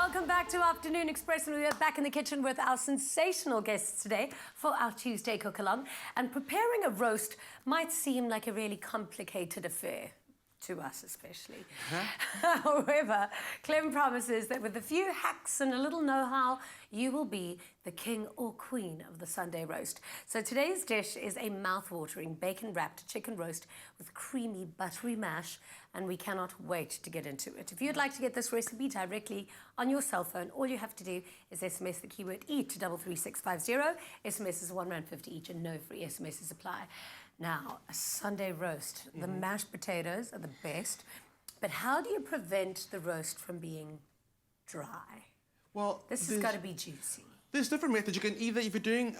Welcome back to Afternoon Express, and we're back in the kitchen with our sensational guests today for our Tuesday cook-along. And preparing a roast might seem like a really complicated affair, to us especially. However, Clem promises that with a few hacks and a little know-how, you will be the king or queen of the Sunday roast. So today's dish is a mouth-watering bacon-wrapped chicken roast with creamy, buttery mash, and we cannot wait to get into it. If you'd like to get this recipe directly on your cell phone, all you have to do is SMS the keyword EAT to 33650. SMS is R1.50 each and no free SMSs apply. Now, a Sunday roast. The mashed potatoes are the best, but how do you prevent the roast from being dry? Well, this has got to be juicy. There's different methods. You can either, if you're doing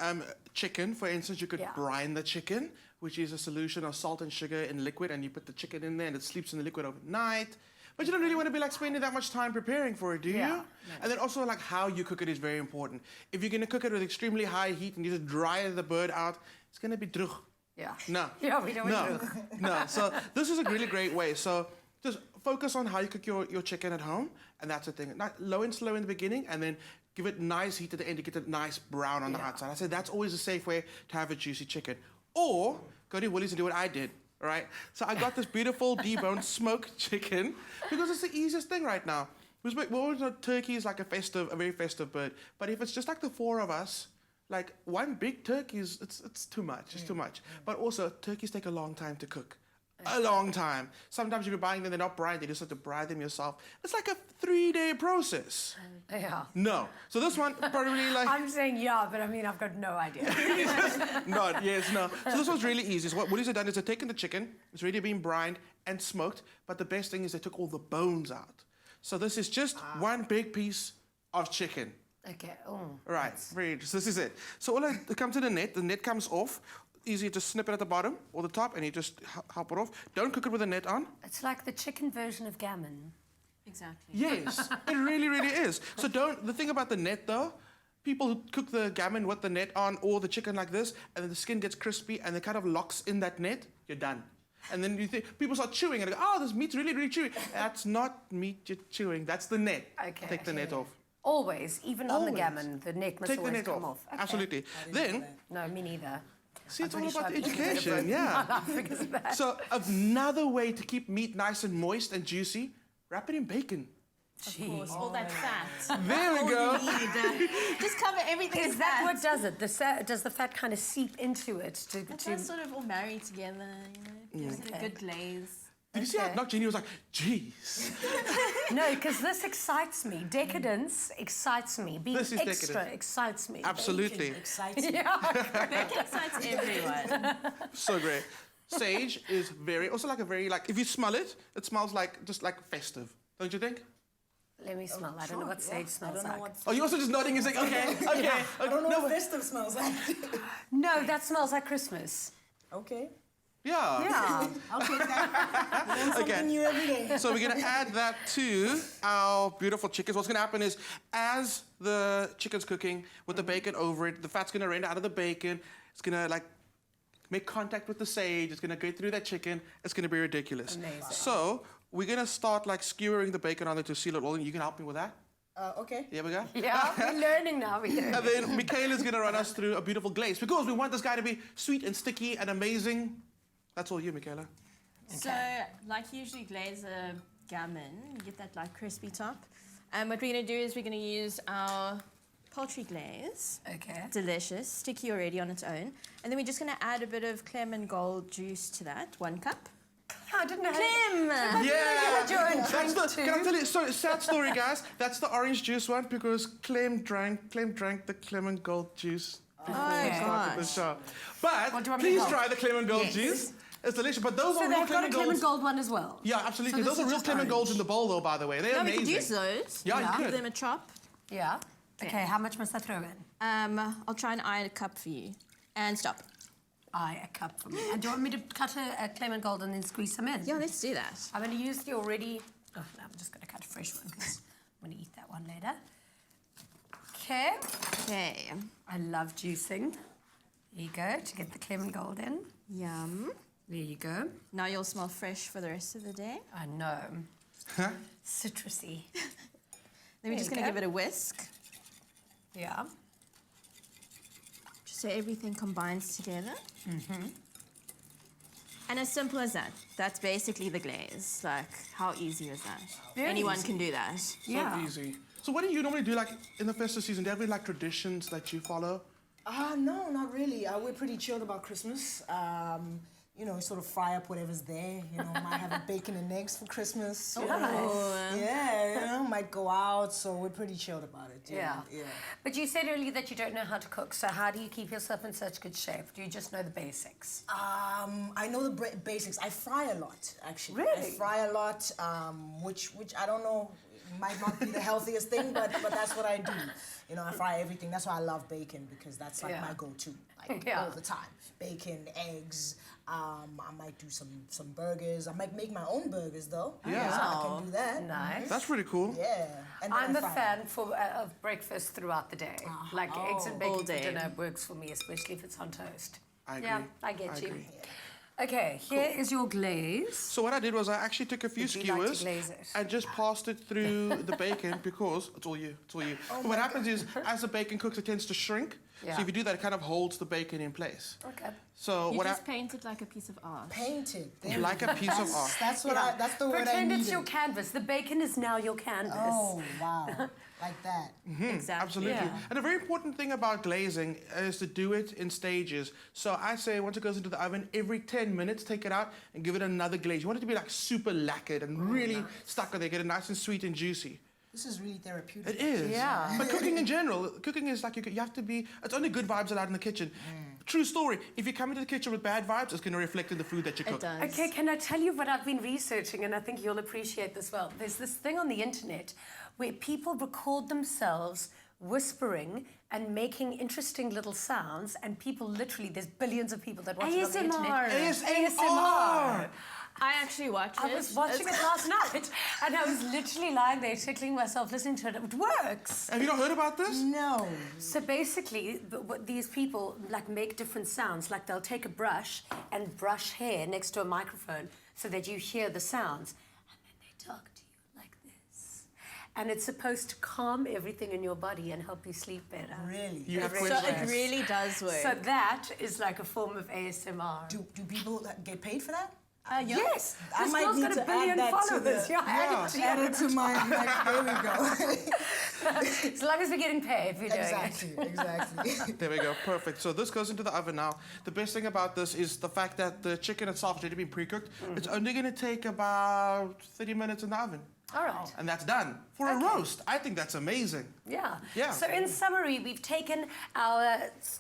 chicken, for instance, you could brine the chicken, which is a solution of salt and sugar in liquid, and you put the chicken in there and it sleeps in the liquid overnight. But you don't really want to be like spending that much time preparing for it, do you? Yeah. No. And then also like how you cook it is very important. If you're going to cook it with extremely high heat and you just dry the bird out, it's going to be droog. Yeah. No. Yeah, we don't want to. No. So this is a really great way. So just focus on how you cook your chicken at home, and that's the thing. Low and slow in the beginning, and then give it nice heat at the end to get a nice brown on the outside. I say that's always a safe way to have a juicy chicken. Or go to Woolies and do what I did. All right. So I got this beautiful deboned smoked chicken because it's the easiest thing right now. We always know turkey is like a very festive bird, but if it's just like the four of us. Like one big turkey it's too much. It's too much. But also turkeys take a long time to cook. A long time. Sometimes if you're buying them, they're not brined. You just have to brine them yourself. It's like a 3-day process. Yeah. No. So this one probably like. I'm saying yeah, but I mean I've got no idea. Not yes, no. So this one's really easy. So what Woolies have done is they've taken the chicken. It's already been brined and smoked. But the best thing is they took all the bones out. So this is just one big piece of chicken. Okay. Oh. Right, very interesting. This is it. So all it comes to the net comes off. Easy to snip it at the bottom or the top, and you just help it off. Don't cook it with the net on. It's like the chicken version of gammon. Exactly. Yes, it really, really is. So the thing about the net though, people who cook the gammon with the net on or the chicken like this, and then the skin gets crispy and it kind of locks in that net, you're done. And then people start chewing and they go, oh, this meat's really, really chewy. That's not meat you're chewing, that's the net. Okay. Take the net off. Always, even on the gammon, the net must always come off. Okay. Absolutely. Then, no, me neither. see, it's all about education, yeah. That. So another way to keep meat nice and moist and juicy, wrap it in bacon. Of course, all that fat. There we go. Just cover everything. Is that what does it? Does the fat kind of seep into it? It does sort of all marry together, you know, gives it a good glaze. Did you see how Jenny was like, geez. No, because this excites me. Decadence excites me. Being This is extra decadent. excites me. Absolutely. Exciting. Yeah. Bacon excites everyone. So great. Sage is also like if you smell it, it smells like just like festive. Don't you think? Let me smell. I don't know what sage smells like. Oh, you're also just nodding and saying, okay. I don't know what festive smells like. No, that smells like Christmas. Okay. Yeah. Yeah. I'll take that. Learn something new every day. So we're going to add that to our beautiful chickens. What's going to happen is as the chicken's cooking with the bacon over it, the fat's going to render out of the bacon. It's going to like make contact with the sage. It's going to go through that chicken. It's going to be ridiculous. Amazing. So we're going to start like skewering the bacon on it to seal it all. And you can help me with that? Okay. Here we go. Yeah, we're learning now. We're learning. And then Michaela's going to run us through a beautiful glaze because we want this guy to be sweet and sticky and amazing. That's all you, Michaela. Okay. So, like usually glaze a gammon, you get that like crispy top. And what we're going to do is we're going to use our poultry glaze. Okay. Delicious, sticky already on its own. And then we're just going to add a bit of Clem gold juice to that, 1 cup. I didn't know. Clem! Yeah! Can Can I tell you, sorry, sad story, guys. That's the orange juice one because Clem drank the Clem gold juice before we started the show. But please try the Clem gold juice. It's delicious, but those are real they've got a Clem Clem golds. Gold one as well. Yeah, absolutely. So Those are real Clem golds in the bowl, though, by the way. They're No, we amazing. could use those. Yeah, you Give could. them a chop. Yeah. Okay, how much must I throw in? I'll try and eye a cup for you. And stop. A cup for me. And do you want me to cut a Clem Gold and then squeeze some in? Yeah, let's do that. I'm going to use the already... Oh, no, I'm just going to cut a fresh one because I'm going to eat that one later. Okay. Okay. I love juicing. There you go, to get the Clem Gold in. Yum. There you go. Now you'll smell fresh for the rest of the day. I know. Citrusy. Then we're just going to give it a whisk, Yeah. just so everything combines together. And as simple as that. That's basically the glaze. Like, how easy is that? Very Anyone easy. can do that. So easy. So what do you normally do, like, in the festive season? Do you have any, like, traditions that you follow? No, not really. We're pretty chilled about Christmas. You know, sort of fry up whatever's there. You know, might have a bacon and eggs for Christmas. You know. Yeah, you know, might go out. So we're pretty chilled about it. Yeah. Yeah. But you said earlier that you don't know how to cook, so how do you keep yourself in such good shape? Do you just know the basics? I know the basics. I fry a lot, actually. Really? I fry a lot, which I don't know, might not be the healthiest thing, but that's what I do. You know, I fry everything. That's why I love bacon, because that's like my go-to, like all the time. Bacon, eggs. I might do some burgers. I might make my own burgers though. Yeah. So I can do that. Nice. That's pretty cool. Yeah. And then I'm I a fry fan of breakfast throughout the day. Like eggs and All bacon for day. dinner works for me, especially if it's on toast. I agree. Yeah, I get you. agree. Okay, here is your glaze. So what I did was I actually took a few Would you like to skewers glaze it? and just passed it through the bacon because it's all you. But what happens is, as the bacon cooks, it tends to shrink. Yeah. So if you do that, it kind of holds the bacon in place. Okay. So You what just paint it like a piece of art. Painted. like a piece of art. That's what that's the word I Pretend needed. it's your canvas. The bacon is now your canvas. Oh, wow. Like that. Exactly. Absolutely. Yeah. And a very important thing about glazing is to do it in stages. So I say once it goes into the oven, every 10 minutes, take it out and give it another glaze. You want it to be like super lacquered and really stuck with it, get it nice and sweet and juicy. This is really therapeutic. It is. Yeah. But cooking in general, cooking is like you have to be, it's only good vibes allowed in the kitchen. True story. If you come into the kitchen with bad vibes, it's going to reflect in the food that you cook. It does. Okay, can I tell you what I've been researching, and I think you'll appreciate this well. There's this thing on the internet where people record themselves whispering and making interesting little sounds, and people literally, there's billions of people that watch it on the internet. ASMR. I actually watch it. I was watching it last night, and I was literally lying there tickling myself listening to it. It works. Have you not heard about this? No. So basically, what these people like make different sounds. Like they'll take a brush and brush hair next to a microphone so that you hear the sounds, and then they talk to you like this. And it's supposed to calm everything in your body and help you sleep better. Really? You have So questions. it really does work. So that is like a form of ASMR. Do people get paid for that? yeah. Yes, I this might girl's need got to a billion add that to followers. the- Yeah, add Add it to my, like, there we go. As long as we're getting paid, we're doing it. Exactly. There we go, perfect. So this goes into the oven now. The best thing about this is the fact that the chicken itself has already been pre-cooked. It's only going to take about 30 minutes in the oven. All right. And that's done. For a roast, I think that's amazing. Yeah. Yeah. So in summary, we've taken our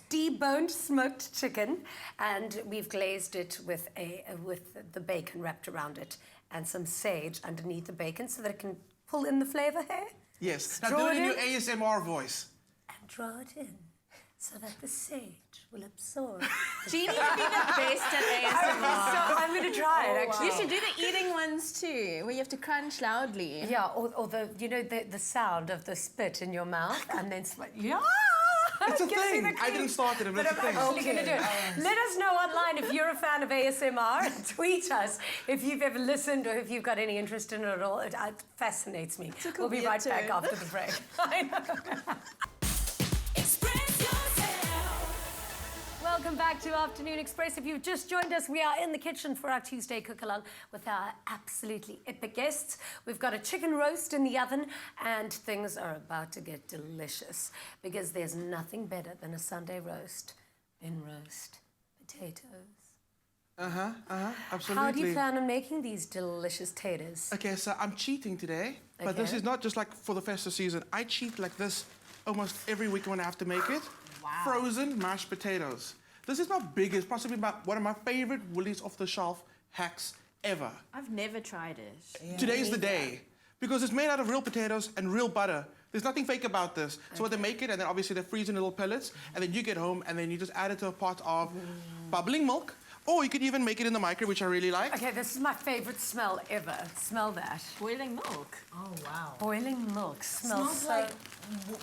deboned smoked chicken and we've glazed it with the bacon wrapped around it and some sage underneath the bacon so that it can pull in the flavor here Yes. Now Draw do it in it your ASMR voice. and draw it in so that the sage will absorb. Jeannie would be the best at ASMR. So I'm going to try it actually. You should do the eating ones too, where you have to crunch loudly. Yeah, or the the sound of the spit in your mouth and then yeah. It's a Gives me thing. the I creep. didn't start it, but But it's a I'm thing. actually going to do it. Let us know online if you're a fan of ASMR. Tweet us if you've ever listened or if you've got any interest in it at all. It fascinates me. We'll be me a right back turn. after the break. I know. Welcome back to Afternoon Express. If you've just joined us, we are in the kitchen for our Tuesday cook-along with our absolutely epic guests. We've got a chicken roast in the oven, and things are about to get delicious because there's nothing better than a Sunday roast than roast potatoes. Absolutely. How do you plan on making these delicious taters? Okay, so I'm cheating today, but this Okay. is not just like for the festive season. I cheat like this almost every week when I have to make it. Wow. Frozen mashed potatoes. This is not big. It's possibly one of my favorite Woolies off-the-shelf hacks ever. I've never tried it. Today's the day. Because it's made out of real potatoes and real butter. There's nothing fake about this. So what they make it, and then obviously they freeze in little pellets, and then you get home, and then you just add it to a pot of bubbling milk, Or you could even make it in the microwave, which I really like. Okay, this is my favorite smell ever. Smell that. Boiling milk. Oh, wow. Boiling milk smells Smells so... like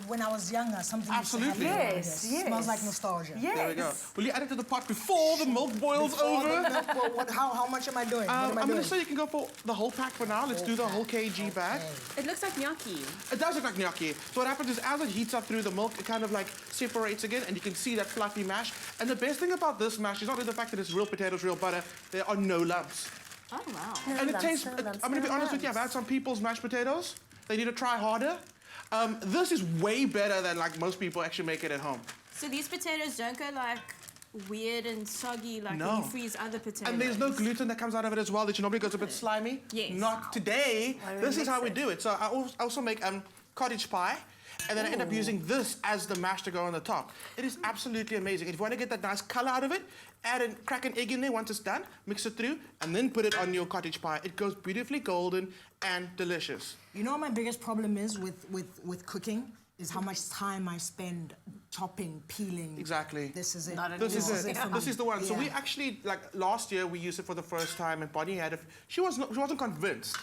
when I was younger, something Absolutely. used to happen. Yes, yes. Smells like nostalgia. Yes. There we go. Will you add it to the pot before the milk boils Before over? the milk, how much am I doing? What am I I'm doing? going to say you can go for the whole pack for now. Let's do the whole kg bag. It looks like gnocchi. It does look like gnocchi. So what happens is as it heats up through the milk, it kind of like separates again, and you can see that fluffy mash. And the best thing about this mash is not only the fact that it's real potatoes, real butter, there are no lumps. Oh, wow. And it lumps, tastes, no lumps, I'm going to be no honest with you, I've lumps. had some people's mashed potatoes. They need to try harder. This is way better than like most people actually make it at home. So these potatoes don't go like weird and soggy like when No. you freeze other potatoes. And there's no gluten that comes out of it as well, that normally goes a bit slimy. Yes. Not today. Why don't This we is how mix we it? do it. So I also make cottage pie, and then I end up using this as the mash to go on the top. It is absolutely amazing. If you want to get that nice color out of it, crack an egg in there once it's done, mix it through, and then put it on your cottage pie. It goes beautifully golden and delicious. You know what my biggest problem is with cooking? Is how much time I spend chopping, peeling. Exactly. This is it. Not This is This is it. it for This me. is the one. So we Yeah. actually, like last year, we used it for the first time, and Bonnie had she wasn't convinced,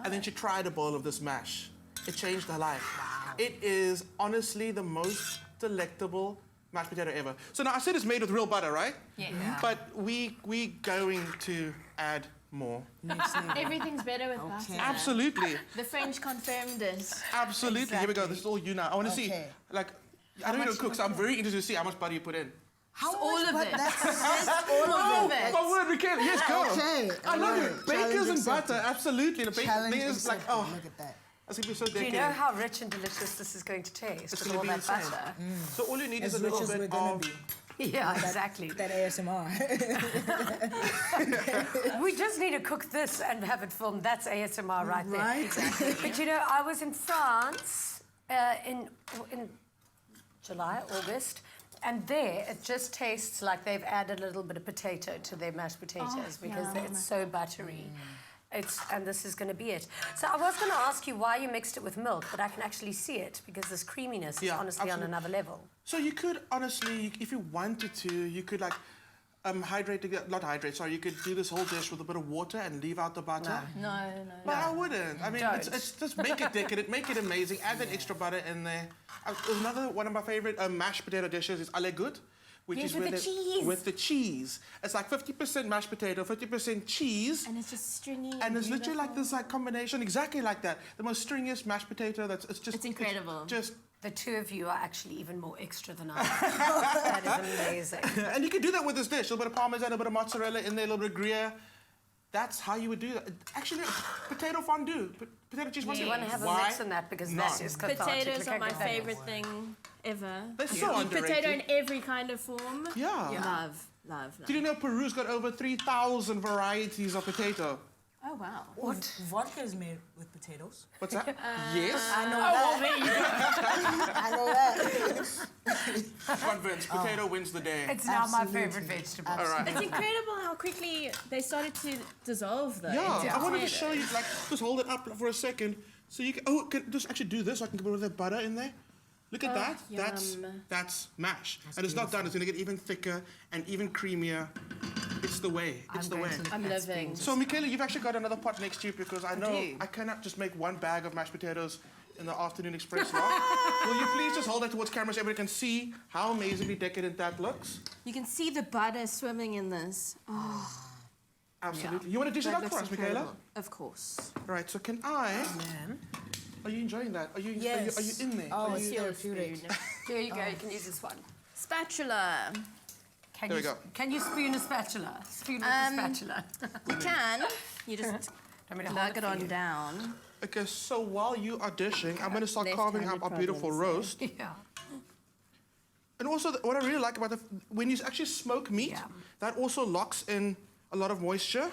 and then she tried a bowl of this mash. It changed her life. Wow. It is honestly the most delectable mashed potato ever. So now I said it's made with real butter, right? Yeah. But we going to add more. Next level. Everything's better with Okay. butter. Absolutely, The French confirmed it. absolutely. Here we go. Exactly. This is all you now. I want to see, Okay. like, I don't know how to cook, so I'm very interested to see how much butter you put in. How all much of but it. That's All of it. My word, Michaela, yes, go. Okay, I love alright. it. Bakers Challenge and accepted. butter, absolutely. The bacon challenge thing is like, accepted. oh, Look at that. that's gonna be so Do you decadent. know how rich and delicious this is going to taste It's with gonna all be that insane. butter? So all you need is As a rich little as we're bit gonna of. be. Yeah, exactly. That ASMR. We just need to cook this and have it filmed. That's ASMR right there. Right? But you know, I was in France in July, August, and there it just tastes like they've added a little bit of potato to their mashed potatoes because yum. it's so buttery. And this is going to be it. So I was going to ask you why you mixed it with milk, but I can actually see it because this creaminess is Yeah, honestly on absolutely. another level. So you could honestly, if you wanted to, you could like you could do this whole dish with a bit of water and leave out the butter. No. But I wouldn't. I mean, Don't. it's just make it decadent, make it amazing. Add that extra butter in there. There's another one of my favorite mashed potato dishes is à la goutte, which Yes, is with the cheese. with the cheese. It's like 50% mashed potato, 50% cheese. And it's just stringy. And it's literally like beautiful. this like combination, exactly like that. The most stringiest mashed potato. It's incredible. Just The two of you are actually even more extra than I am. That is amazing. and you can do that with this dish. A little bit of parmesan, a bit of mozzarella in there, a little bit of Gruyere. That's how you would do that. Actually, potato fondue, potato cheese fondue. Do you want to have a Why mix in that because not? that is cathartic. Potatoes Look are how my good that is. favorite thing ever. They're so Eat underrated. potato in every kind of form. Yeah. Love. Did you know Peru's got over 3,000 varieties of potato? Oh, wow. What? Vodka is made with potatoes. What's that? Yes. I know that. I know that. Convinced. Potato wins the day. It's now my Absolutely. favorite vegetable. All right. It's incredible how quickly they started to dissolve, though. Yeah, into I wanted to potatoes. show you, like, just hold it up for a second. So you can just actually do this. I can put a bit of butter in there. Look at that. yum. That's mash. And it's not done. It's going to get even thicker and even creamier. It's the way. It's the way. I'm living. So, Michaela, you've actually got another pot next to you because I know do. I cannot just make one bag of mashed potatoes in the afternoon express log. Will you please just hold that towards camera so everybody can see how amazingly decadent that looks? You can see the butter swimming in this. Oh, Absolutely. You want to dish it that up for looks us, Michaela? incredible. Of course. Right, so can I... Man. Are you enjoying that? Are you Yes. are you in there? Oh, Are it's you, therapeutic. There you go. You can use this one. Spatula. Can There you, we go. Can you spoon a spatula? Spoon with a spatula. You can. You just Want me to hold lug it for on you? down. Okay, so while you are dishing, I'm going to start carving up Left-handed our beautiful problems, roast. Yeah. And also, what I really like about when you actually smoke meat, Yeah. that also locks in a lot of moisture.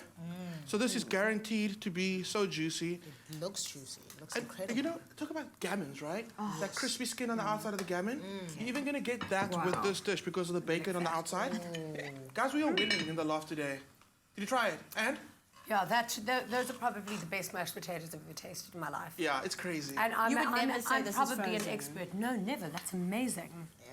So this is guaranteed to be so juicy. It looks juicy. It looks And incredible. you know, talk about gammons, right? That crispy skin on the outside of the gammon. You're even going to get that with this dish because of the bacon on the outside. Guys, we are winning in the loft today. Did you try it? And? Yeah, those are probably the best mashed potatoes I've ever tasted in my life. Yeah, it's crazy. And I'm, You would I'm, never say I'm this is probably an frozen. expert. No, never. That's amazing.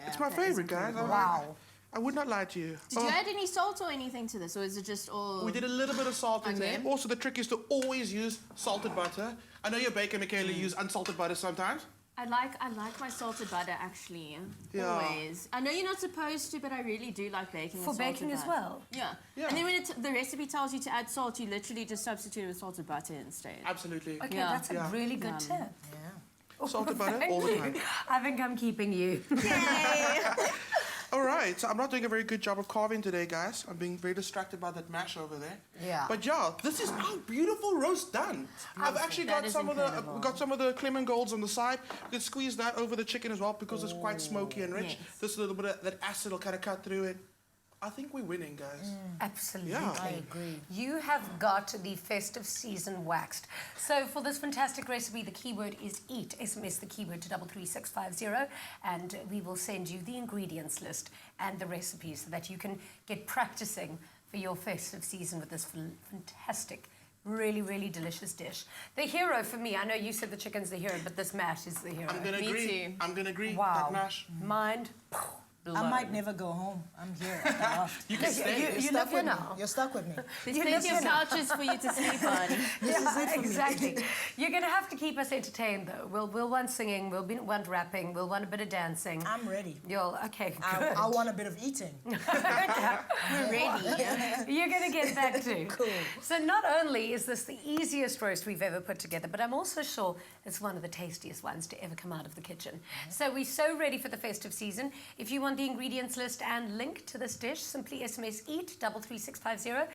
It's my favorite, guys. Wow. I would not lie to you. Did you add any salt or anything to this, or is it just all? We did a little bit of salt in Okay. there. Also, the trick is to always use salted butter. I know your baker, Michaela, use unsalted butter sometimes. I like my salted butter actually. Yeah. Always. I know you're not supposed to, but I really do like baking with For salted baking as butter. well? Yeah. Yeah. And then when the recipe tells you to add salt, you literally just substitute it with salted butter instead. Absolutely. Okay, Yeah. that's a really good tip. Yeah. Salted butter all the time. I think I'm keeping you. All right, so I'm not doing a very good job of carving today, guys. I'm being very distracted by that mash over there. Yeah. But yeah, this is our beautiful roast done. I've actually That got is some incredible. of the Clement Golds on the side. You can squeeze that over the chicken as well because it's quite smoky and rich. Yes. This little bit of that acid will kind of cut through it. I think we're winning, guys. Absolutely. Yeah. I agree. You have got the festive season waxed. So for this fantastic recipe, the keyword is eat. SMS the keyword to 33650 and we will send you the ingredients list and the recipes so that you can get practicing for your festive season with this fantastic, really, really delicious dish. The hero for me, I know you said the chicken's the hero, but this mash is the hero. I'm gonna Me agree. too. I'm gonna agree. Wow. That mash. Mind I might never go home. I'm here at the loft. You can stay. You live here now. You're stuck with me. There's You plenty live of here now. couches for you to sleep on. This is it for me. Exactly. You're going to have to keep us entertained, though. We'll want singing, want rapping, we'll want a bit of dancing. I'm ready. Okay, good. I want a bit of eating. We're ready. You're going to get that too. Cool. So not only is this the easiest roast we've ever put together, but I'm also sure it's one of the tastiest ones to ever come out of the kitchen. So we're so ready for the festive season. If you want the ingredients list and link to this dish, simply SMS EAT 33650